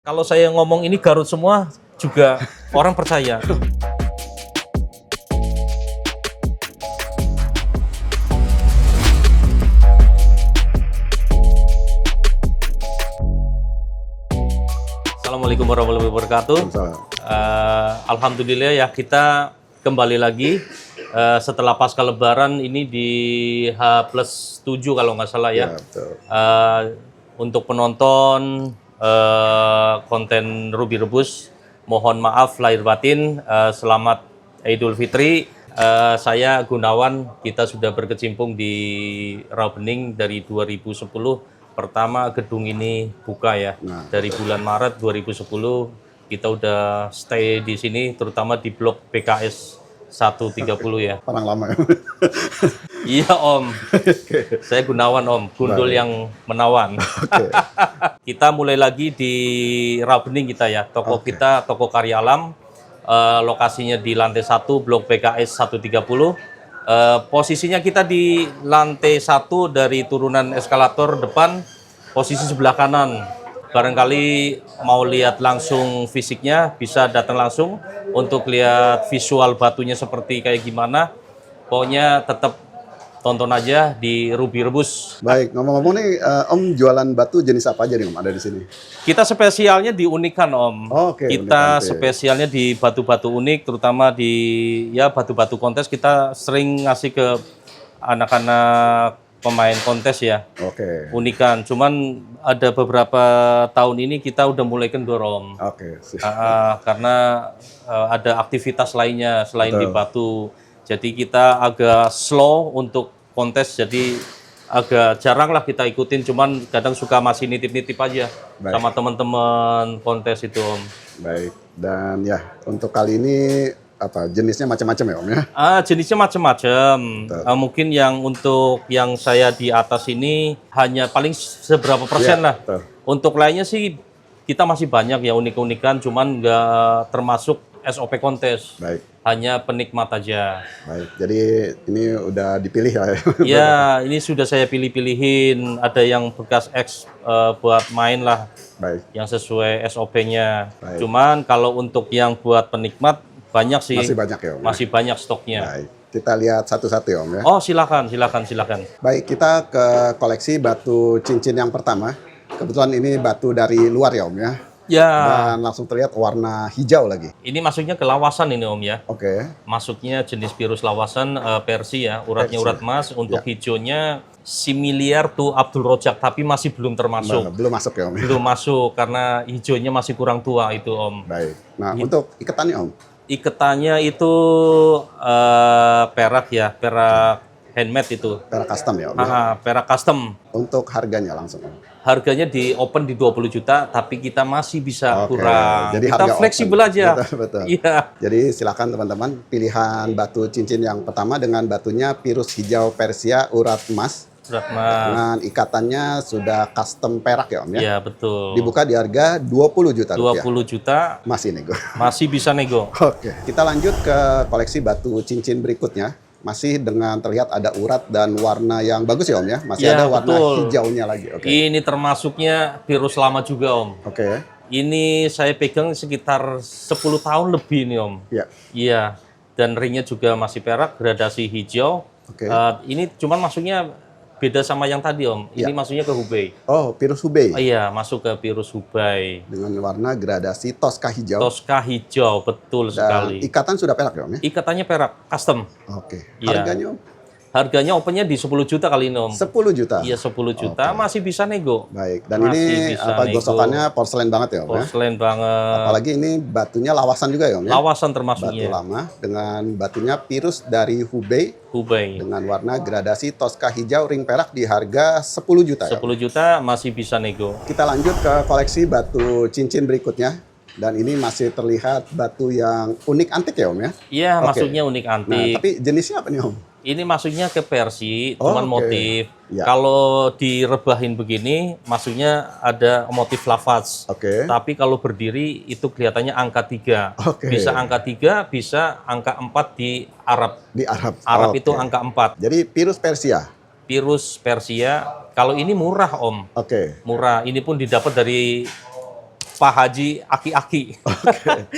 Kalau saya ngomong ini Garut semua juga orang percaya. Assalamualaikum warahmatullahi wabarakatuh. Alhamdulillah ya, kita kembali lagi setelah pasca Lebaran ini di H+7 kalau nggak salah ya. Betul. Untuk penonton konten Ruby Rebus, mohon maaf lahir batin. Selamat Idul Fitri. Saya Gunawan, kita sudah berkecimpung di Rawabening dari 2010. Pertama gedung ini buka ya, dari bulan Maret 2010 kita udah stay di sini, terutama di blok BKS 130 ya. Orang lama ya. Iya Om, saya Gunawan Om, gundul yang menawan. Kita mulai lagi di Rawabening kita ya, toko kita, toko Karya Alam, lokasinya di lantai 1, blok BKS 130. Posisinya kita di lantai 1 dari turunan eskalator depan, posisi sebelah kanan. Barangkali mau lihat langsung fisiknya, bisa datang langsung untuk lihat visual batunya seperti kayak gimana. Pokoknya tetap tonton aja di Ruby Rebus. Baik, ngomong-ngomong nih, Om jualan batu jenis apa aja nih Om ada di sini? Kita spesialnya di unikan Om. Oke, Kita unikan, spesialnya di batu-batu unik, terutama di ya batu-batu kontes. Kita sering ngasih ke anak-anak pemain kontes ya. Oke. Unikan. Cuman ada beberapa tahun ini kita udah mulai kendor Om. Oke. Karena ada aktivitas lainnya selain di batu. Jadi kita agak slow untuk kontes, jadi agak jarang lah kita ikutin, cuman kadang suka masih nitip-nitip aja sama teman-teman kontes itu Om. Baik, dan ya untuk kali ini apa jenisnya macam-macam ya Om ya? Jenisnya macam-macam. Mungkin yang untuk yang saya di atas ini hanya paling seberapa persen lah. Betul. Untuk lainnya sih kita masih banyak ya unik-unikan, cuman nggak termasuk SOP kontes. Baik. Hanya penikmat aja. Baik, jadi ini udah dipilih ya? Ya, ini sudah saya pilih-pilihin. Ada yang bekas X buat main lah. Baik. Yang sesuai SOP-nya. Cuman kalau untuk yang buat penikmat banyak sih. Masih banyak ya Om? Masih banyak stoknya. Baik, kita lihat satu-satu ya Om ya? Oh, silakan. Baik, kita ke koleksi batu cincin yang pertama. Kebetulan ini batu dari luar ya Om ya? Ya. Dan langsung terlihat warna hijau lagi. Ini masuknya ke lawasan ini Om ya. Oke. Masuknya jenis virus lawasan Persi ya. Uratnya urat emas. Untuk hijaunya similar to Abdul Rojak, tapi masih belum termasuk. Belum masuk ya Om? Belum masuk karena hijaunya masih kurang tua itu Om. Baik. Nah, untuk ikatannya Om? Iketannya itu perak ya, perak handmade itu. Perak custom ya Om? Perak custom. Untuk harganya langsung Om? Harganya di open di 20 juta, tapi kita masih bisa kurang. Jadi kita harga fleksibel open. aja. Betul. Iya. Jadi silakan teman-teman, pilihan batu cincin yang pertama dengan batunya pirus hijau Persia urat emas. Urat emas. Dengan ikatannya sudah custom perak ya Om ya? Iya, betul. Dibuka di harga 20 juta 20 rupiah. juta. Masih nego. Masih bisa nego. Oke, kita lanjut ke koleksi batu cincin berikutnya. Masih dengan terlihat ada urat dan warna yang bagus ya Om ya? Masih ada warna hijaunya lagi. Oke. Ini termasuknya virus lama juga Om. Oke. Ini saya pegang sekitar 10 tahun lebih nih Om. Iya. Iya. Dan ringnya juga masih perak, gradasi hijau. Oke. Ini cuman masuknya beda sama yang tadi Om. Ini masuknya ke Hubei. Oh, pirus Hubei. Iya, masuk ke virus Hubei. Dengan warna gradasi Tosca hijau. Tosca hijau, betul sekali. Ikatan sudah perak ya Om ya? Ikatannya perak, custom. Oke. Iya. Harganya Om? Harganya opennya di 10 juta kali ini Om. 10 juta? Iya, 10 juta. Masih bisa nego. Baik. Dan Masih ini bisa apa nego. gosokannya porselen banget ya Om ya? Porselen banget. Apalagi ini batunya lawasan juga ya Om ya? Lawasan Batu termasuknya. lama dengan batunya pirus dari Hubei Hubei. dengan warna gradasi Tosca hijau ring perak di harga 10 juta ya? 10 juta masih bisa nego. Kita lanjut ke koleksi batu cincin berikutnya. Dan ini masih terlihat batu yang unik antik ya Om ya? Iya, Oke. masuknya unik Nah, antik. tapi jenisnya apa nih Om? Ini masuknya ke Persi, Oh, cuman oke. motif. Ya. Kalau direbahin begini, masuknya ada motif lafaz. Oke. Tapi kalau berdiri itu kelihatannya angka 3. Oke. Bisa angka 3, bisa angka 4 di Arab. Di Arab? Arab Oke. itu angka 4. Jadi pirus Persia? Virus Persia, kalau ini murah Om. Oke. Murah, ini pun didapat dari Pak Haji aki-aki.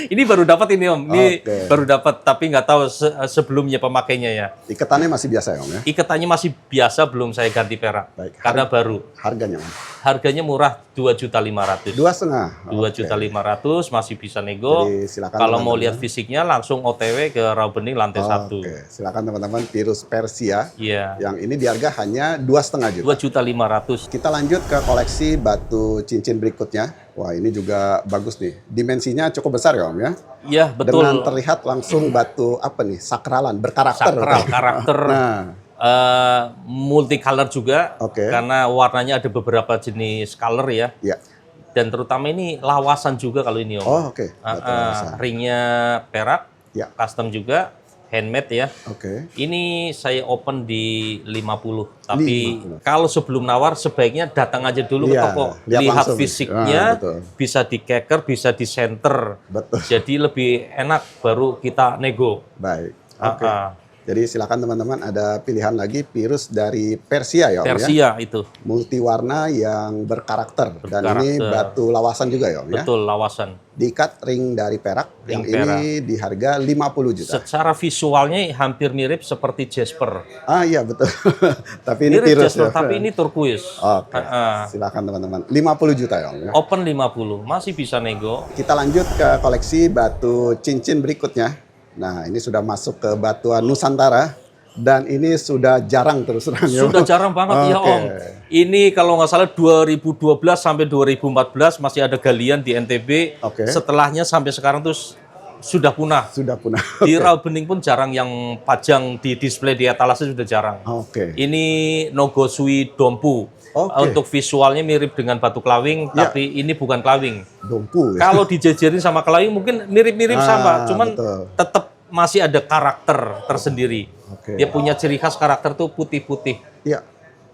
Ini baru dapat ini Om. Ini baru dapat, tapi nggak tahu sebelumnya pemakainya ya. Iketannya masih biasa ya Om ya? Iketannya masih biasa, belum saya ganti perak. Baik. Karena baru. Harganya Om? Harganya murah, 2.500.000. 2,5. 2.500.000 masih bisa nego. Jadi, silakan kalau teman-teman. mau lihat fisiknya langsung OTW ke Rawabening lantai 1. Oke, silakan teman-teman, Pirus Persia. Iya. Yang ini di harga hanya 2,5 juta. 2.500.000. Kita lanjut ke koleksi batu cincin berikutnya. Wah, ini juga bagus nih. Dimensinya cukup besar ya Om ya? Iya, betul. Dengan terlihat langsung batu apa nih? Sakralan, berkarakter. Sakral, karakter. Nah, multicolor juga. Oke. Karena warnanya ada beberapa jenis color ya. ya. Dan terutama ini lawasan juga kalau ini Om. Oh, oke. Batu lawasan. Ringnya perak, Ya. custom juga, handmade ya. Oke. Ini saya open di 50. Tapi 50. kalau sebelum nawar sebaiknya datang aja dulu ke Iya, toko. lihat Lihat langsung. fisiknya, Betul. bisa di keker, bisa di center. Betul. Jadi lebih enak baru kita nego. Baik. Oke. Ah, Jadi silakan teman-teman, ada pilihan lagi Pirus dari Persia ya Om ya? Persia itu. Multiwarna yang berkarakter. Dan ini Berkarakter. batu lawasan juga ya Om ya? Betul, lawasan. Diikat ring dari perak. Ring yang ini di harga 50 juta. Secara visualnya hampir mirip seperti Jasper. Ah iya betul. Tapi ini Mirip Pirus Jasper, ya? tapi ini turquoise. Oke. Silakan teman-teman. 50 juta ya Om ya? Open 50, masih bisa nego. Kita lanjut ke koleksi batu cincin berikutnya. Nah, ini sudah masuk ke batuan Nusantara dan ini sudah jarang terus terang ya. Sudah jarang banget ya Oke. Om. Ini kalau nggak salah 2012 sampai 2014 masih ada galian di NTB. Oke. Setelahnya sampai sekarang tuh sudah punah. Sudah punah. Di Rawabening pun jarang yang pajang di display di etalase, sudah jarang. Oke. Ini Nogosui Dompu. Oke. Untuk visualnya mirip dengan batu kelawing, Ya. tapi ini bukan kelawing. Dompu ya. Kalau dijajarin sama kelawing mungkin mirip-mirip sama, cuman betul. tetap masih ada karakter tersendiri. Oke. Dia punya ciri khas karakter tuh putih-putih, Iya.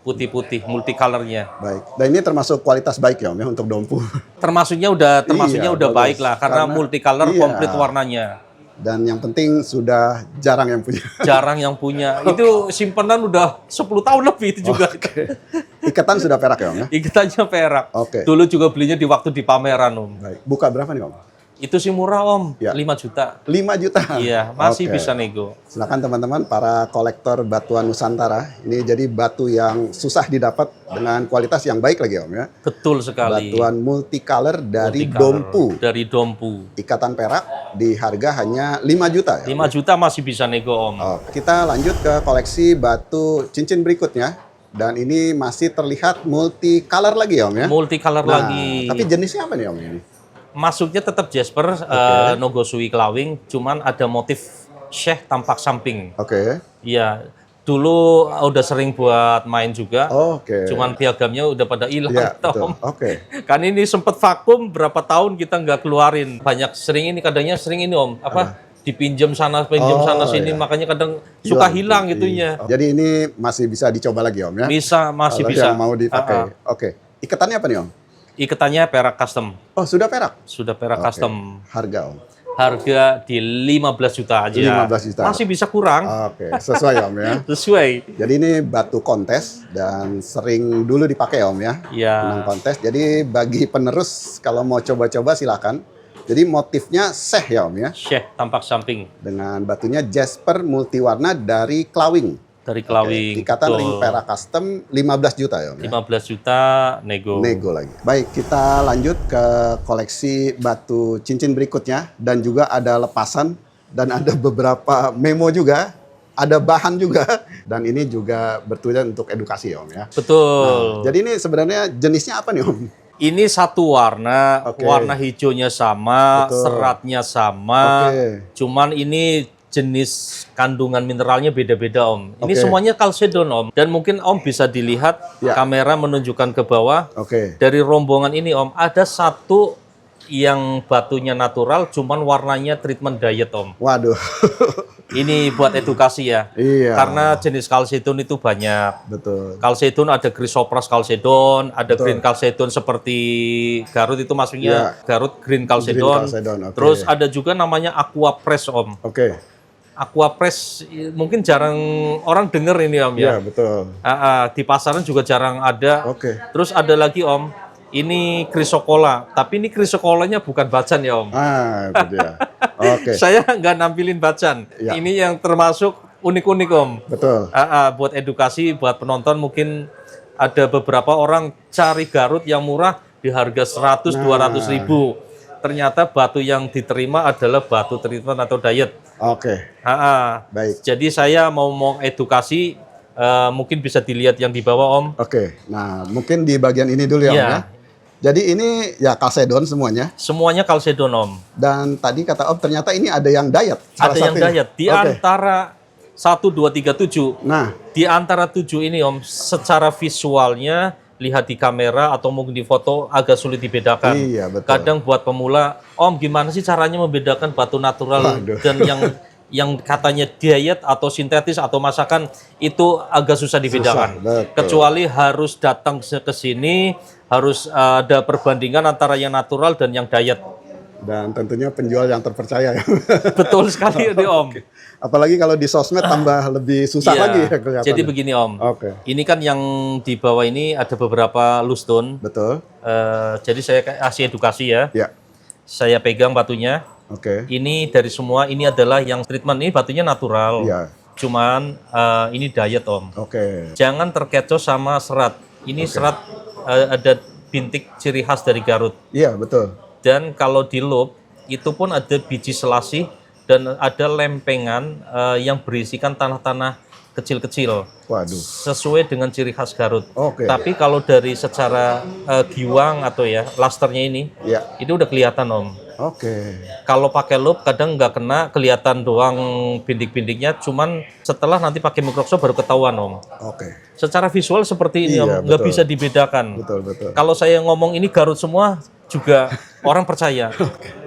putih-putih, multicolornya. Baik. Dan ini termasuk kualitas baik ya Om ya untuk dompu. Termasuknya Iya, udah bagus. baik lah, karena Karena- multicolor iya. komplit warnanya. Dan yang penting sudah jarang yang punya. Jarang yang punya. Itu simpenan udah 10 tahun lebih itu juga. Ikatan sudah perak ya Om ya? Ikatannya perak. Oke. Dulu juga belinya di waktu di pameran Om. Baik. Buka berapa nih Om? Itu sih murah Om, Ya. 5 juta. 5 juta. Iya, masih Oke. bisa nego. Silakan teman-teman para kolektor batuan Nusantara. Ini jadi batu yang susah didapat dengan kualitas yang baik lagi Om ya. Betul sekali. Batuan multicolor dari Multicolor. Dompu. Dari Dompu. Ikatan perak di harga hanya 5 juta ya. 5 juta masih bisa nego Om. Kita lanjut ke koleksi batu cincin berikutnya. Dan ini masih terlihat multicolor lagi ya Om ya. Multicolor Nah, lagi. tapi jenisnya apa nih Om ini? Masuknya tetap Jasper, Nogosui kelawing, cuman ada motif Syekh tampak samping. Oke. Iya, dulu udah sering buat main juga. Oke. Cuman piagamnya udah pada hilang, Iya, betul. Om. Oke. Kan ini sempet vakum berapa tahun kita nggak keluarin. Banyak sering ini, kadangnya sering ini Om, dipinjam sana, pinjam sana sini, iya. makanya kadang suka hilang itunya. Jadi ini masih bisa dicoba lagi Om ya? Bisa, masih Kalau bisa. yang mau dipakai. Oke. Ikatannya apa nih Om? Iketannya perak custom. Oh, sudah perak? Sudah perak Oke. custom. Harga Om? Harga di 15 juta aja. 15 juta. Masih bisa kurang. Oke, sesuai Om ya. Sesuai. Jadi ini batu kontes dan sering dulu dipakai Om ya. Ya. Menang kontes. Jadi bagi penerus kalau mau coba-coba silakan. Jadi motifnya Syekh ya Om ya. Syekh tampak samping Dengan batunya Jasper multiwarna dari Klawing. dari Oke, kelawing. Ikatan Betul. ring perak custom 15 juta ya Om ya. 15 juta nego. Nego lagi. Baik, kita lanjut ke koleksi batu cincin berikutnya. Dan juga ada lepasan. Dan ada beberapa memo juga. Ada bahan juga. Dan ini juga bertujuan untuk edukasi ya Om ya. Betul. Jadi ini sebenarnya jenisnya apa nih Om? Ini satu warna, Oke. warna hijaunya sama, Betul. seratnya sama. Oke. Cuman ini jenis kandungan mineralnya beda-beda Om. Ini Oke. semuanya kalsedon Om. Dan mungkin Om bisa dilihat Ya. kamera menunjukkan ke bawah. Oke. Dari rombongan ini Om, ada satu yang batunya natural, cuman warnanya treatment diet Om. Waduh. Ini buat edukasi ya. Iya. Karena jenis kalsedon itu banyak. Betul. Kalsedon ada Chrysopras kalsedon, ada Betul. green kalsedon seperti Garut itu maksudnya Garut green kalsedon. kalsedon, oke. Terus ada juga namanya Aqua Press Om. Oke. Aqua Press mungkin jarang orang denger ini Om Iya, ya. betul. Di pasaran juga jarang ada. Oke. Terus ada lagi Om Ini Chrysocolla, tapi ini Chrysocolla-nya bukan bacan ya Om. Ah, itu dia. Oke, Saya nggak nampilin bacan. Ya. Ini yang termasuk unik-unik Om. betul. Buat edukasi, buat penonton mungkin ada beberapa orang cari Garut yang murah di harga 100-200 ribu. Ternyata batu yang diterima adalah batu treatment atau diet. Oke, baik. Jadi saya mau edukasi, mungkin bisa dilihat yang di bawah Om. Oke, nah mungkin di bagian ini dulu ya, Om Iya. ya. Jadi ini ya kalsedon semuanya. Semuanya kalsedon Om. Dan tadi kata Om ternyata ini ada yang diet. salah Ada yang satunya. diet di Oke. antara 1, 2, 3, 7. Nah, Di antara 7 ini Om, secara visualnya lihat di kamera atau mungkin di foto agak sulit dibedakan. Iya, betul. Kadang buat pemula, Om gimana sih caranya membedakan batu natural Waduh. dan yang katanya diet atau sintetis atau masakan itu agak susah dibedakan. Susah, betul. Kecuali harus datang ke sini, harus ada perbandingan antara yang natural dan yang diet. dan tentunya penjual yang terpercaya ya. Betul sekali ini Om. Apalagi kalau di sosmed tambah lebih susah Iya. lagi ya kelihatannya. Jadi begini Om. Oke, Ini kan yang di bawah ini ada beberapa lustone. betul. Jadi saya kasih edukasi ya. Ya, Saya pegang batunya. oke. Ini dari semua ini adalah yang treatment, ini batunya natural. Iya, Cuman ini diet Om. oke. Jangan terkecoh sama serat. Ini serat ada bintik ciri khas dari Garut. Iya, betul. Dan kalau di loop itu pun ada biji selasih dan ada lempengan yang berisikan tanah-tanah kecil-kecil Waduh. sesuai dengan ciri khas Garut. Oke. Tapi kalau dari secara giwang atau ya lasternya ini, Iya. itu udah kelihatan Om. Oke. Kalau pakai loop kadang nggak kena, kelihatan doang bintik-bintiknya. Cuman setelah nanti pakai mikroskop baru ketahuan Om. Oke. Secara visual seperti ini Iya, Om, nggak betul. bisa dibedakan. Betul, betul. Kalau saya ngomong ini Garut semua juga orang percaya.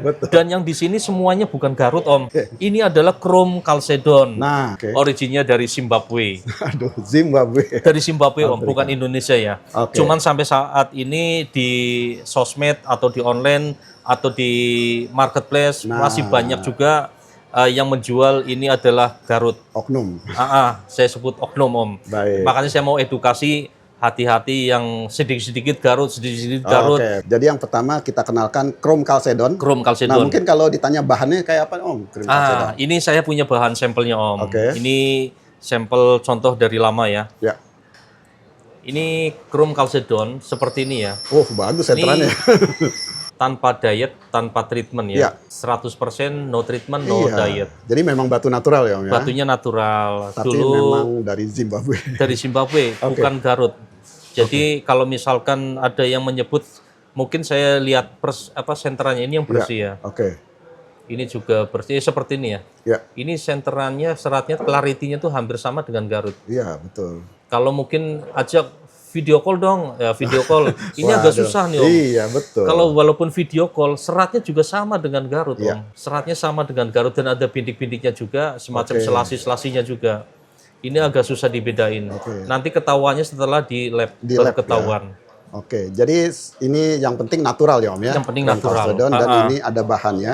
Betul. Dan yang di sini semuanya bukan Garut Om. Ini adalah Chrome Chalcedon. Nah, oke. Originnya dari Zimbabwe. Aduh, Zimbabwe. Dari Zimbabwe Om, bukan Indonesia ya. Oke. Cuman sampai saat ini di sosmed atau di online atau di marketplace Nah. masih banyak juga yang menjual ini adalah Garut. Oknum. Saya sebut oknum Om. Baik. Makanya saya mau edukasi hati-hati yang sedikit-sedikit Garut, sedikit-sedikit Garut. Oke. Jadi yang pertama kita kenalkan Chrome Chalcedon. Chrome Nah, Chalcedon. mungkin kalau ditanya bahannya kayak apa, Om? Chrome Chalcedon. Ini saya punya bahan sampelnya Om. Oke. Ini sampel contoh dari lama ya. Ya. Ini Chrome Chalcedon seperti ini ya. Oh, bagus senterannya. Tanpa diet, tanpa treatment Iya. ya. 100% no treatment, no Iya. diet. Jadi memang batu natural ya, Om ya. Batunya natural. Tapi Dulu memang dari Zimbabwe. dari Zimbabwe, Oke. bukan Garut. Jadi kalau misalkan ada yang menyebut, mungkin saya lihat senterannya ini yang bersih ya. Oke. Ini juga bersih seperti ini ya. Ya. Ini senterannya, seratnya, clarity-nya tuh hampir sama dengan Garut. Iya, betul. Kalau mungkin ajak video call dong, ya video call. Ini agak Waduh. susah nih Om. Iya, betul. Kalau walaupun video call, seratnya juga sama dengan Garut Iya. Om. Seratnya sama dengan Garut dan ada bintik-bintiknya juga, semacam Oke. selasi-selasinya juga. Ini agak susah dibedain. Nanti ketahuannya setelah di lab, Di baru lab, ketahuan. Oke, jadi ini yang penting natural ya, Om ya. Yang penting Chrome natural. Chalcedon, dan ini ada bahannya.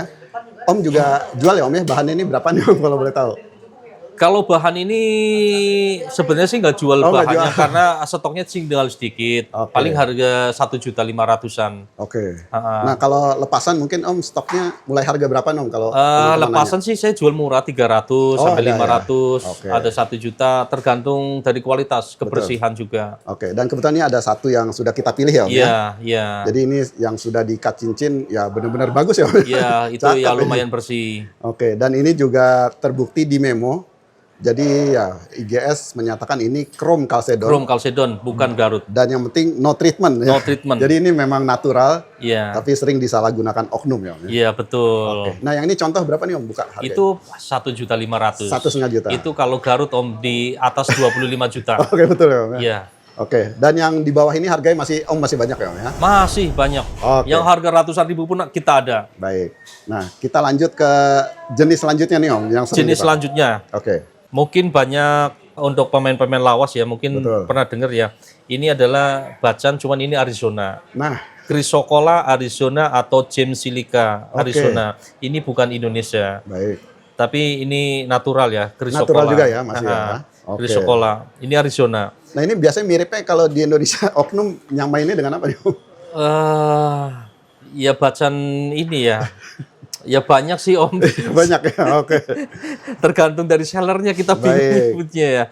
Om juga jual ya, Om ya? Bahannya ini berapa nih, Om, kalau boleh tahu? Kalau bahan ini sebenarnya sih nggak jual Oh, nggak bahannya jual. karena stoknya tinggal sedikit. Oke. Paling harga 1.500.000-an. Oke. Nah, kalau lepasan mungkin Om stoknya mulai harga berapa, Om? Kalau Lepasan sih saya jual murah 300 sampai ada ya? 500, Oke. ada 1 juta tergantung dari kualitas, kebersihan juga. Oke, dan kebetulan ini ada satu yang sudah kita pilih ya, Om ya. Iya, iya. Jadi ini yang sudah diikat cincin ya benar-benar bagus ya, Om. Iya, itu Cakep ya ini. lumayan bersih. Oke, dan ini juga terbukti di memo. Jadi ya IGS menyatakan ini Chrome Chalcedon. Chrome Chalcedon, bukan Garut. Dan yang penting no treatment ya. No treatment. Jadi ini memang natural, Iya. tapi sering disalahgunakan oknum ya, Om ya. Iya, betul. Oke. Nah, yang ini contoh berapa nih, Om, buka harga? Itu 1.500.000. 1,5 juta. Itu kalau Garut Om di atas 25 juta. Oke, betul ya, Om ya. Iya. Oke, dan yang di bawah ini harganya masih banyak ya, Om ya. Masih banyak. Oke. Yang harga ratusan ribu pun kita ada. Baik. Nah, kita lanjut ke jenis selanjutnya nih, Om, yang sering Jenis dipakai. selanjutnya, Oke. mungkin banyak untuk pemain-pemain lawas ya, mungkin Betul. pernah dengar ya. Ini adalah bacan, cuman ini Arizona. Nah, Chrysocolla Arizona atau James Silica Oke. Arizona. Ini bukan Indonesia, baik. tapi ini natural ya, Chrysocolla. Natural juga ya, Mas, ya? Oke. Chrysocolla. Ini Arizona. Nah, ini biasanya miripnya kalau di Indonesia oknum yang mainnya dengan apa nih, Om? Ya bacaan ini ya. Ya banyak sih Om. Banyak ya, oke. Tergantung dari sellernya kita Baik. pilihnya ya.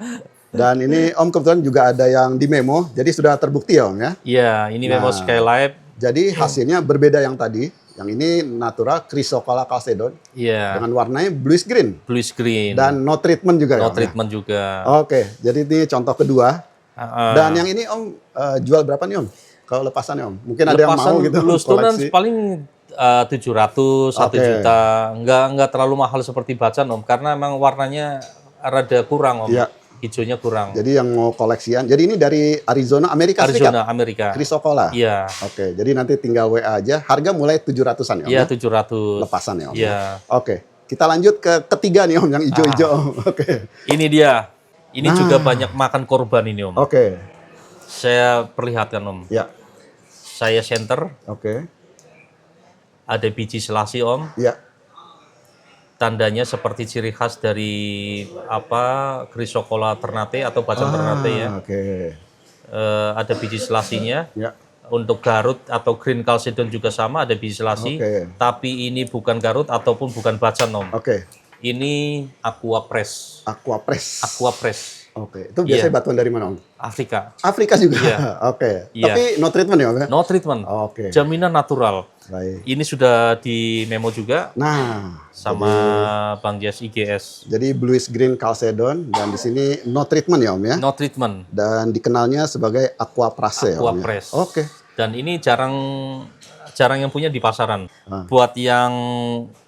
Dan ini Om kebetulan juga ada yang di memo, jadi sudah terbukti ya Om ya. Iya, ini Memo Nah. Skylight. Jadi hasilnya berbeda yang tadi. Yang ini natural Chrysocolla Chalcedon Iya, dengan warnanya bluish green blue screen. dan no treatment juga ya No Om ya? treatment juga. Oke, jadi ini contoh kedua. Dan yang ini Om jual berapa nih Om? Kalau lepasannya Om? Mungkin ada yang mau gitu Bluestone koleksi. paling 700, 1 Oke. juta. Nggak terlalu mahal seperti bacan Om, karena emang warnanya rada kurang Om. Iya. Hijaunya kurang. Jadi yang mau koleksian. Jadi ini dari Arizona, Amerika Serikat. Arizona, Amerika. Chrysocolla. Iya. Oke, jadi nanti tinggal WA aja. Harga mulai 700-an ya Om? Iya, ya? 700. Lepasan ya Om? Iya. Oke, kita lanjut ke ketiga nih Om, yang hijau-hijau Om. Oke. Ini dia. Ini juga banyak makan korban ini Om. Oke, Saya perlihatkan Om. ya. Saya center, Oke, ada biji selasi Om. ya. Tandanya seperti ciri khas dari Chrysocolla ternate atau bacan ternate ya. Oke, Ada biji selasinya. ya. Untuk Garut atau Green Chalcedon juga sama, ada biji selasi. Oke. Tapi ini bukan Garut ataupun bukan bacan Om. Oke, Ini Aqua Press. Aquapress. Aqua Press. Oke, itu biasanya Iya. batuan dari mana Om? Afrika. Afrika juga? Iya. Oke, Iya. tapi no treatment ya Om ya? No treatment. Oke, Jaminan natural. baik. Ini sudah di memo juga Nah, sama Bang Jas IGS. jadi bluish green Chalcedon dan di sini no treatment ya Om ya? No treatment. Dan dikenalnya sebagai Aquapress ya Om ya? Aquapress. Oke, Dan ini jarang yang punya di pasaran. Ah. Buat yang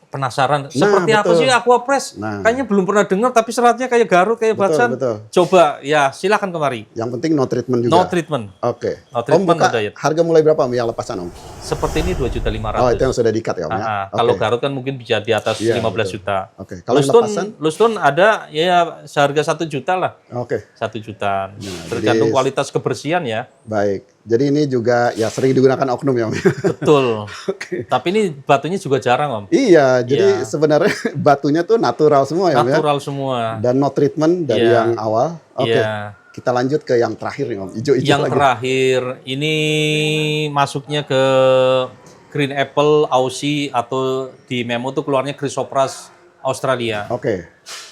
penasaran seperti apa betul. sih Aqua Press? Nah. Kayaknya belum pernah dengar, tapi seratnya kayak Garut, kayak Betul, bacan. betul. Coba ya, silakan kemari. yang penting no treatment juga. No treatment. Oke. No Om treatment, buka no diet. harga mulai berapa Om yang lepasan Om? Seperti ini 2.500.000. Oh, itu yang sudah diikat ya Om ya? Oke. Kalau Garut kan mungkin bisa di atas Iya, 15 betul. juta. Oke, kalau yang lepasan? Lustun ada ya seharga 1 juta lah. Oke, 1 juta. Nah, Tergantung jadi- kualitas kebersihan ya. baik. Jadi ini juga ya sering digunakan oknum ya Om? Betul. Tapi ini batunya juga jarang Om. Iya, jadi Iya. sebenarnya batunya tuh natural semua ya Om ya? Natural semua. Dan no treatment dari Iya. yang awal. Oke, Iya. kita lanjut ke yang terakhir nih Om, hijau-hijau Yang lagi. terakhir ini masuknya ke Green Apple Aussie atau di memo tuh keluarnya Chrysoprase Australia. Oke,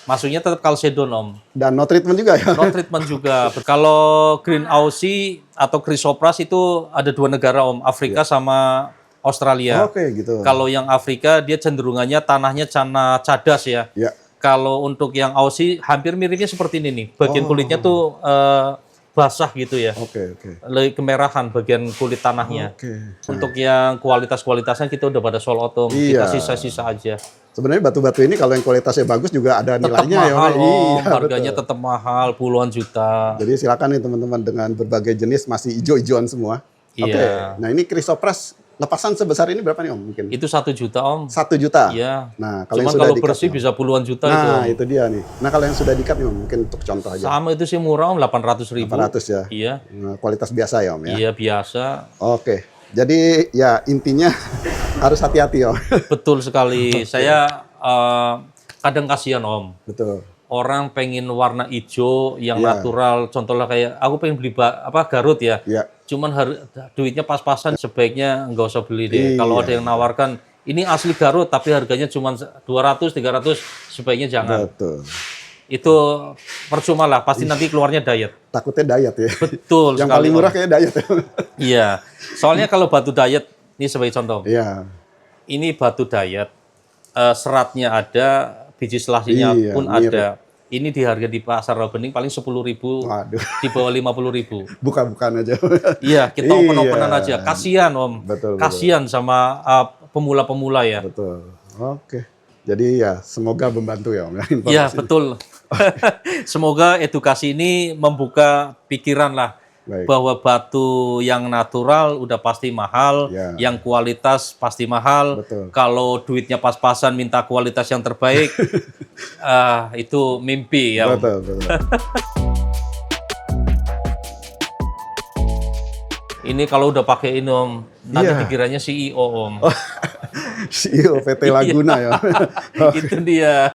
Masuknya tetap Chalcedon Om. dan no treatment juga ya? No treatment juga. Kalau Green Aussie atau Chrysoprase itu ada 2 negara Om, Afrika sama Australia. Oke, gitu. Kalau yang Afrika dia cenderungannya tanahnya tanah cadas ya. Ya, Kalau untuk yang Aussie hampir miripnya seperti ini nih. Bagian kulitnya tuh basah gitu ya. oke. Lebih kemerahan bagian kulit tanahnya. Oke. Untuk yang kualitasnya kita udah pada sold out Om. Iya. Kita sisa-sisa aja. Sebenarnya batu-batu ini kalau yang kualitasnya bagus juga ada Tetap nilainya ya Om. mahal Om, Iya, harganya betul. tetap mahal, puluhan juta. Jadi silakan nih teman-teman dengan berbagai jenis masih hijau-hijauan semua. Oke. Iya. Nah, ini Chrysoprase lepasan sebesar ini berapa nih Om mungkin? Itu 1 juta Om. 1 juta. Iya. Nah, kalau yang Cuman sudah kalau dikat bersih nih, Om. bisa puluhan juta itu. Nah, Om. itu dia nih. Nah, kalau yang sudah dikat nih Om, mungkin untuk contoh aja. Sama itu sih murah Om, 800.000. 400 ya. Iya. Nah, kualitas biasa ya Om ya. Iya biasa. Oke. Jadi ya intinya harus hati-hati Om. Betul sekali. Saya kadang kasihan Om. Betul. Orang pengen warna hijau yang Iya. natural, contohnya kayak aku pengen beli Garut ya. Ya. Cuman duitnya pas-pasan, sebaiknya nggak usah beli deh. Iya. Kalau ada yang nawarkan ini asli Garut tapi harganya cuma 200 300, sebaiknya jangan. Betul. Itu percuma lah, pasti nanti keluarnya diet. Takutnya diet ya. Betul Yang sekali, paling Om. murah kayak diet ya. Iya. Soalnya kalau batu diet, ini sebagai contoh. Iya. Ini batu diet, seratnya ada, biji selasinya Iya, pun mirip. ada. Ini di harga di pasar rawa bening paling 10.000, Waduh. di bawah 50.000. Bukan aja. Iya, kita open-openan Iya. aja. Kasihan Om, Betul, kasihan sama pemula-pemula ya. Betul. Oke. Jadi ya semoga membantu ya Om. Iya informasi. betul. Semoga edukasi ini membuka pikiran lah. Baik. Bahwa batu yang natural udah pasti mahal, Ya. yang kualitas pasti mahal. Betul. Kalau duitnya pas-pasan minta kualitas yang terbaik, itu mimpi ya Om. Betul. Ini kalau udah pakai ini Om, nanti Iya. dikiranya CEO Om. CEO PT Laguna ya. Itu dia.